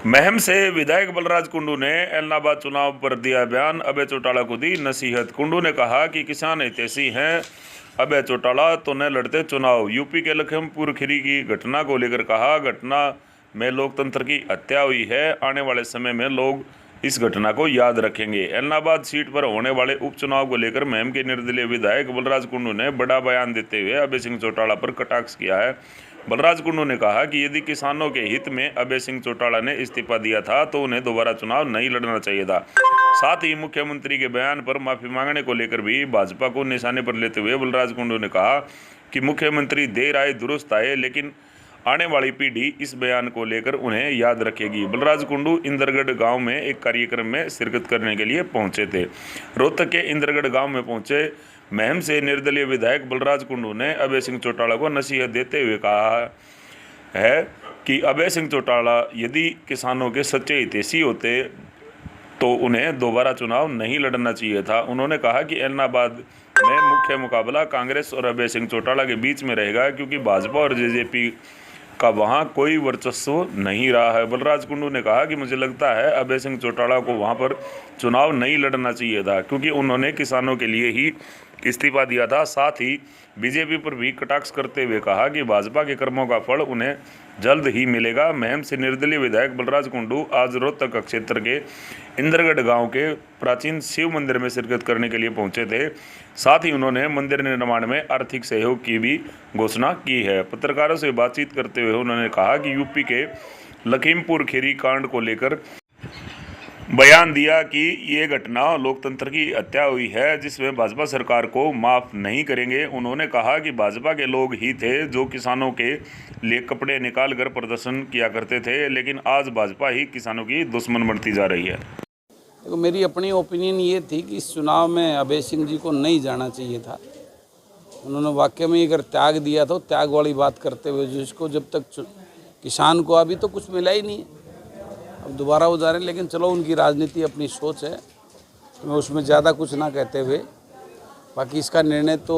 महम से विधायक बलराज कुंडू ने एलनाबाद चुनाव पर दिया बयान। अभय चौटाला को दी नसीहत। कुंडू ने कहा कि किसान हितैषी हैं अभय चौटाला तो न लड़ते चुनाव। यूपी के लखीमपुर खीरी की घटना को लेकर कहा, घटना में लोकतंत्र की हत्या हुई है। आने वाले समय में लोग इस घटना को याद रखेंगे। एलनाबाद सीट पर होने वाले उपचुनाव को लेकर महम के निर्दलीय विधायक बलराज कुंडू ने बड़ा बयान देते हुए अभय सिंह चौटाला पर कटाक्ष किया है। बलराज कुंडू ने कहा कि यदि किसानों के हित में अभय सिंह चौटाला ने इस्तीफा दिया था तो उन्हें दोबारा चुनाव नहीं लड़ना चाहिए था। साथ ही मुख्यमंत्री के बयान पर माफी मांगने को लेकर भी भाजपा को निशाने पर लेते हुए बलराज कुंडू ने कहा कि मुख्यमंत्री देर आए दुरुस्त आए, लेकिन आने वाली पीढ़ी इस बयान को लेकर उन्हें याद रखेगी। बलराज कुंडू इंद्रगढ़ गांव में एक कार्यक्रम में शिरकत करने के लिए पहुंचे थे। रोहतक के इंद्रगढ़ गांव में पहुंचे महम से निर्दलीय विधायक बलराज कुंडू ने अभय सिंह चौटाला को नसीहत देते हुए कहा है कि अभय सिंह चौटाला यदि किसानों के सच्चे हितैषी होते तो उन्हें दोबारा चुनाव नहीं लड़ना चाहिए था। उन्होंने कहा कि एलनाबाद में मुख्य मुकाबला कांग्रेस और अभय सिंह चौटाला के बीच में रहेगा, क्योंकि भाजपा और जेजेपी का वहां कोई वर्चस्व नहीं रहा है। बलराज कुंडू ने कहा कि मुझे लगता है अभय सिंह चौटाला को वहां पर चुनाव नहीं लड़ना चाहिए था, क्योंकि उन्होंने किसानों के लिए ही इस्तीफा दिया था। साथ ही बीजेपी पर भी कटाक्ष करते हुए कहा कि भाजपा के कर्मों का फल उन्हें जल्द ही मिलेगा। महम से निर्दलीय विधायक बलराज कुंडू आज रोहतक क्षेत्र के इंद्रगढ़ गांव के प्राचीन शिव मंदिर में शिरकत करने के लिए पहुंचे थे। साथ ही उन्होंने मंदिर निर्माण में आर्थिक सहयोग की भी घोषणा की है। पत्रकारों से बातचीत करते हुए उन्होंने कहा कि यूपी के लखीमपुर खीरी कांड को लेकर बयान दिया कि ये घटना लोकतंत्र की हत्या हुई है, जिसमें भाजपा सरकार को माफ़ नहीं करेंगे। उन्होंने कहा कि भाजपा के लोग ही थे जो किसानों के लिए कपड़े निकाल कर प्रदर्शन किया करते थे, लेकिन आज भाजपा ही किसानों की दुश्मन बनती जा रही है। देखो, मेरी अपनी ओपिनियन ये थी कि इस चुनाव में अभय सिंह जी को नहीं जाना चाहिए था। उन्होंने वाकई में अगर त्याग दिया तो त्याग वाली बात करते हुए, जिसको जब तक किसान को अभी तो कुछ मिला ही नहीं है, अब दोबारा वो जा रहे हैं। लेकिन चलो, उनकी राजनीति अपनी सोच है, तो मैं उसमें ज़्यादा कुछ ना कहते हुए, बाकी इसका निर्णय तो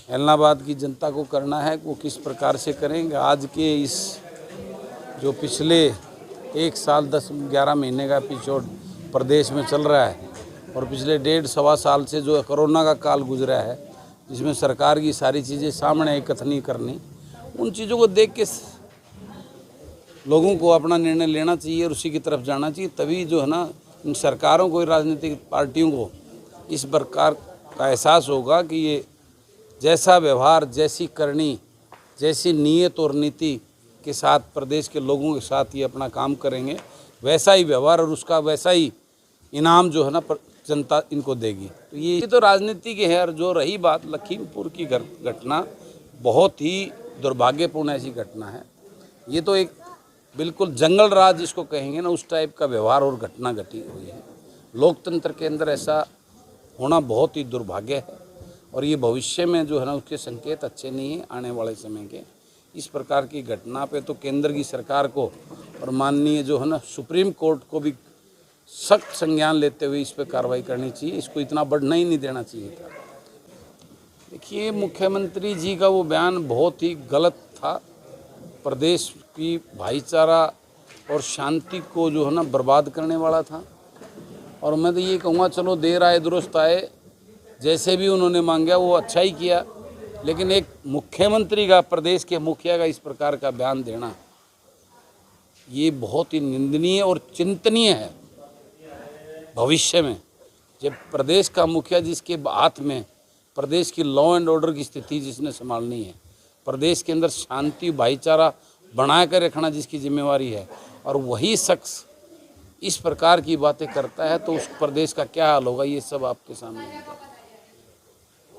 एलनाबाद की जनता को करना है, वो किस प्रकार से करेंगे। आज के इस जो पिछले 1 साल 10-11 महीने का एपिसोड प्रदेश में चल रहा है, और पिछले 1.5-1.25 साल से जो कोरोना का काल गुजरा है, जिसमें सरकार की सारी चीज़ें सामने एकत्रित करनी, उन चीज़ों को देख के लोगों को अपना निर्णय लेना चाहिए और उसी की तरफ जाना चाहिए। तभी जो है ना, इन सरकारों को, राजनीतिक पार्टियों को इस प्रकार का एहसास होगा कि ये जैसा व्यवहार, जैसी करनी, जैसी नीयत और नीति के साथ प्रदेश के लोगों के साथ ये अपना काम करेंगे, वैसा ही व्यवहार और उसका वैसा ही इनाम जो है ना जनता इनको देगी। तो ये तो राजनीति की है। और जो रही बात लखीमपुर की घटना, बहुत ही दुर्भाग्यपूर्ण ऐसी घटना है। ये तो एक बिल्कुल जंगल राज जिसको कहेंगे ना, उस टाइप का व्यवहार और घटना घटी हुई है। लोकतंत्र के अंदर ऐसा होना बहुत ही दुर्भाग्य है, और ये भविष्य में जो है ना, उसके संकेत अच्छे नहीं हैं आने वाले समय के। इस प्रकार की घटना पे तो केंद्र की सरकार को और माननीय जो है ना सुप्रीम कोर्ट को भी सख्त संज्ञान लेते हुए इस पर कार्रवाई करनी चाहिए। इसको इतना बढ़ना ही नहीं देना चाहिए था। देखिए, मुख्यमंत्री जी का वो बयान बहुत ही गलत था। प्रदेश की भाईचारा और शांति को जो है ना बर्बाद करने वाला था। और मैं तो ये कहूँगा, चलो देर आए दुरुस्त आए, जैसे भी उन्होंने मांगा वो अच्छा ही किया, लेकिन एक मुख्यमंत्री का, प्रदेश के मुखिया का इस प्रकार का बयान देना, ये बहुत ही निंदनीय और चिंतनीय है। भविष्य में जब प्रदेश का मुखिया, जिसके हाथ में प्रदेश की लॉ एंड ऑर्डर की स्थिति जिसने संभालनी है, प्रदेश के अंदर शांति भाईचारा बना कर रखना जिसकी जिम्मेवारी है, और वही शख्स इस प्रकार की बातें करता है, तो उस प्रदेश का क्या हाल होगा, ये सब आपके सामने है।